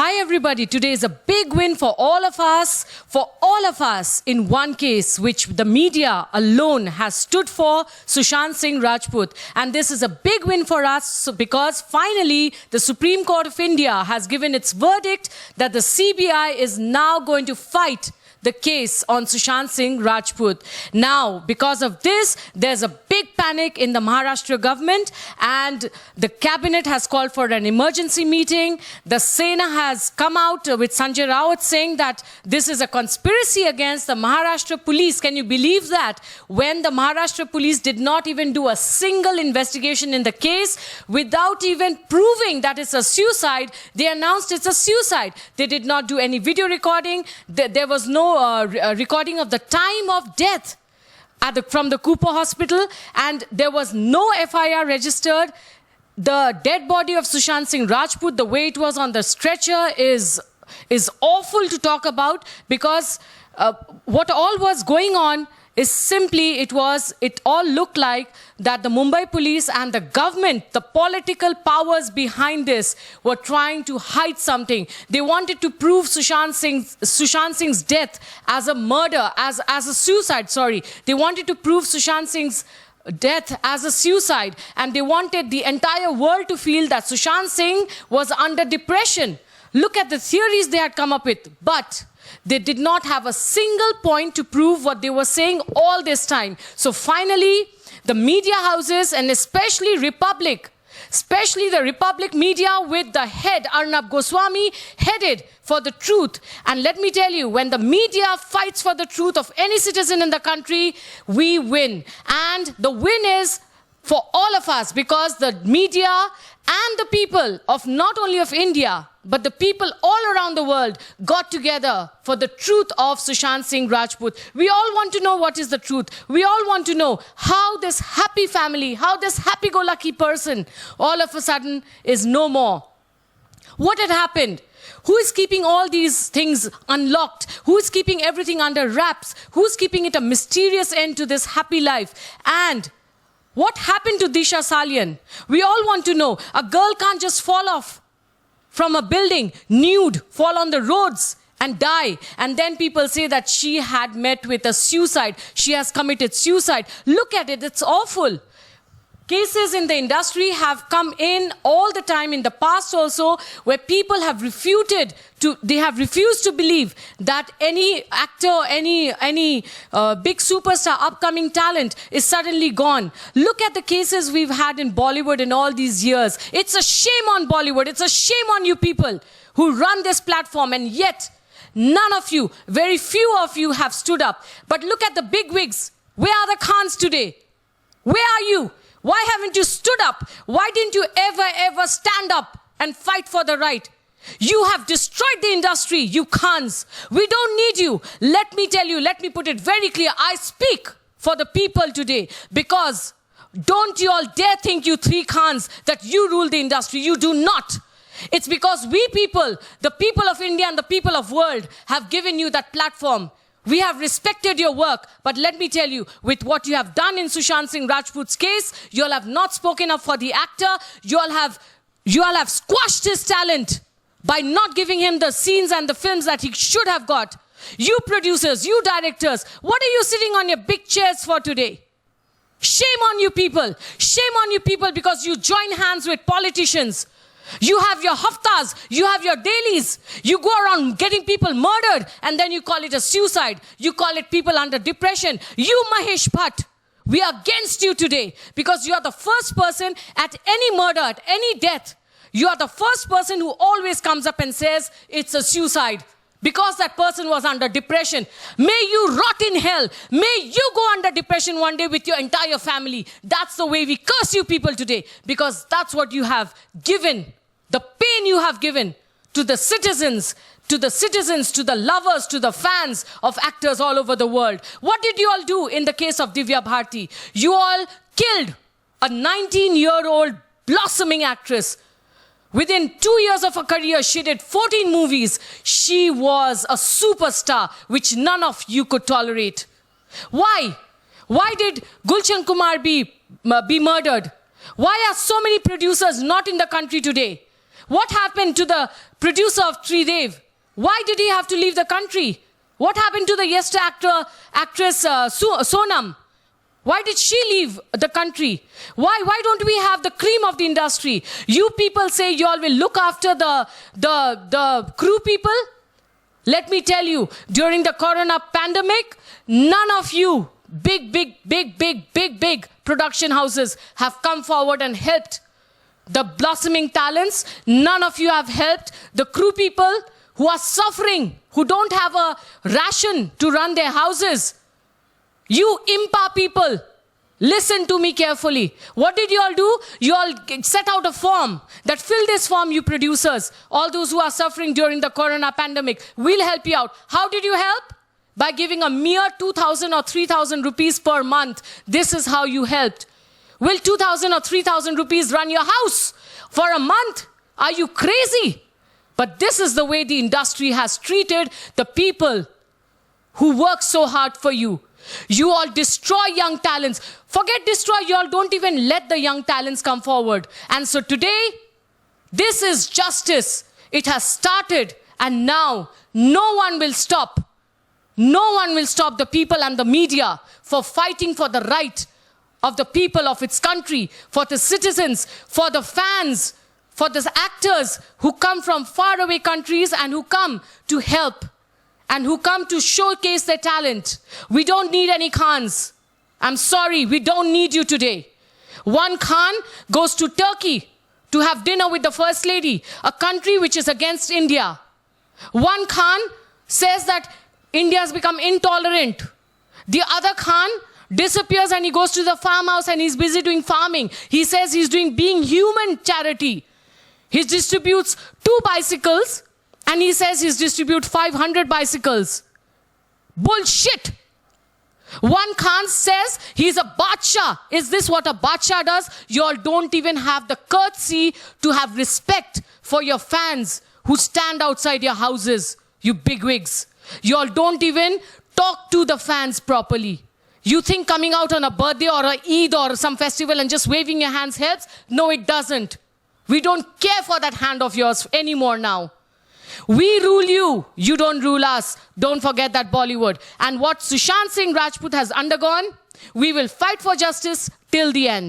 Hi everybody, today is a big win for all of us in one case which the media alone has stood for, Sushant Singh Rajput. And this is a big win for us because finally the Supreme Court of India has given its verdict that the CBI is now going to fight the case on Sushant Singh Rajput. Now, because of this, there's a big panic in the Maharashtra government and the cabinet has called for an emergency meeting. The Sena has come out with Sanjay Raut saying that this is a conspiracy against the Maharashtra police. Can you believe that? When the Maharashtra police did not even do a single investigation in the case, without even proving that it's a suicide, they announced it's a suicide. They did not do any video recording. There was no recording of the time of death from the Cooper hospital, and there was no FIR registered. The dead body of Sushant Singh Rajput, the way it was on the stretcher, is awful to talk about because what all was going on is simply, it all looked like that the Mumbai police and the government, the political powers behind this, were trying to hide something. They wanted to prove Sushant Singh's death as a murder, as a suicide, sorry. They wanted to prove Sushant Singh's death as a suicide, and they wanted the entire world to feel that Sushant Singh was under depression. Look at the theories they had come up with, but they did not have a single point to prove what they were saying all this time. So finally, the media houses, and especially the Republic media with the head, Arnab Goswami, headed for the truth. And let me tell you, when the media fights for the truth of any citizen in the country, we win. And the win is for all of us, because the media and the people of not only of India, but the people all around the world got together for the truth of Sushant Singh Rajput. We all want to know what is the truth. We all want to know how this happy family, how this happy-go-lucky person all of a sudden is no more. What had happened? Who is keeping all these things unlocked? Who is keeping everything under wraps? Who's keeping it a mysterious end to this happy life? And what happened to Disha Salian? We all want to know. A girl can't just fall off from a building, nude, fall on the roads and die. And then people say that she had met with a suicide. She has committed suicide. Look at it, it's awful. Cases in the industry have come in all the time in the past also, where people have refused to believe that any actor, any big superstar, upcoming talent is suddenly gone. Look at the cases we've had in Bollywood in all these years. It's a shame on Bollywood. It's a shame on you people who run this platform, and yet none of you, very few of you have stood up. But look at the big wigs. Where are the Khans today? Where are you? Why haven't you stood up? Why didn't you ever stand up and fight for the right? You have destroyed the industry, you Khans. We don't need you. Let me tell you, let me put it very clear. I speak for the people today, because don't you all dare think, you three Khans, that you rule the industry. You do not. It's because we people, the people of India and the people of world, have given you that platform. We have respected your work, but let me tell you, with what you have done in Sushant Singh Rajput's case, you all have not spoken up for the actor. You all have squashed his talent by not giving him the scenes and the films that he should have got. You producers, you directors, what are you sitting on your big chairs for today? Shame on you people. Shame on you people, because you join hands with politicians. You have your haftas, you have your dailies. You go around getting people murdered, and then you call it a suicide. You call it people under depression. You, Mahesh Bhatt, we are against you today, because you are the first person at any murder, at any death. You are the first person who always comes up and says it's a suicide, because that person was under depression. May you rot in hell. May you go under depression one day with your entire family. That's the way we curse you people today, because that's what you have given. The pain you have given to the citizens, to the lovers, to the fans of actors all over the world. What did you all do in the case of Divya Bharti? You all killed a 19-year-old blossoming actress. Within 2 years of her career, she did 14 movies. She was a superstar, which none of you could tolerate. Why? Why did Gulshan Kumar be murdered? Why are so many producers not in the country today? What happened to the producer of Tridev? Why did he have to leave the country? What happened to the yesterday actress Sonam? Why did she leave the country? Why don't we have the cream of the industry? You people say you all will look after the crew people. Let me tell you, during the corona pandemic, none of you big production houses have come forward and helped the blossoming talents. None of you have helped the crew people who are suffering, who don't have a ration to run their houses. You Impa people, listen to me carefully. What did you all do? You all set out a form that fill this form, you producers, all those who are suffering during the corona pandemic. We'll help you out. How did you help? By giving a mere 2,000 or 3,000 rupees per month. This is how you helped. Will 2,000 or 3,000 rupees run your house for a month? Are you crazy? But this is the way the industry has treated the people who work so hard for you. You all destroy young talents. Forget destroy, you all don't even let the young talents come forward. And so today, this is justice. It has started, and now no one will stop. No one will stop the people and the media for fighting for the right of the people of its country, for the citizens, for the fans, for the actors who come from faraway countries and who come to help and who come to showcase their talent. We don't need any Khans. I'm sorry, we don't need you today. One Khan goes to Turkey to have dinner with the First Lady, a country which is against India. One Khan says that India has become intolerant. The other Khan disappears and he goes to the farmhouse and he's busy doing farming. He says he's doing being human charity. He distributes 2 bicycles and he says he's distribute 500 bicycles. Bullshit. One Khan says he's a Badshah. Is this what a Badshah does? You all don't even have the courtesy to have respect for your fans who stand outside your houses, you bigwigs. You all don't even talk to the fans properly. You think coming out on a birthday or a Eid or some festival and just waving your hands helps? No, it doesn't. We don't care for that hand of yours anymore now. We rule you. You don't rule us. Don't forget that, Bollywood. And what Sushant Singh Rajput has undergone, we will fight for justice till the end.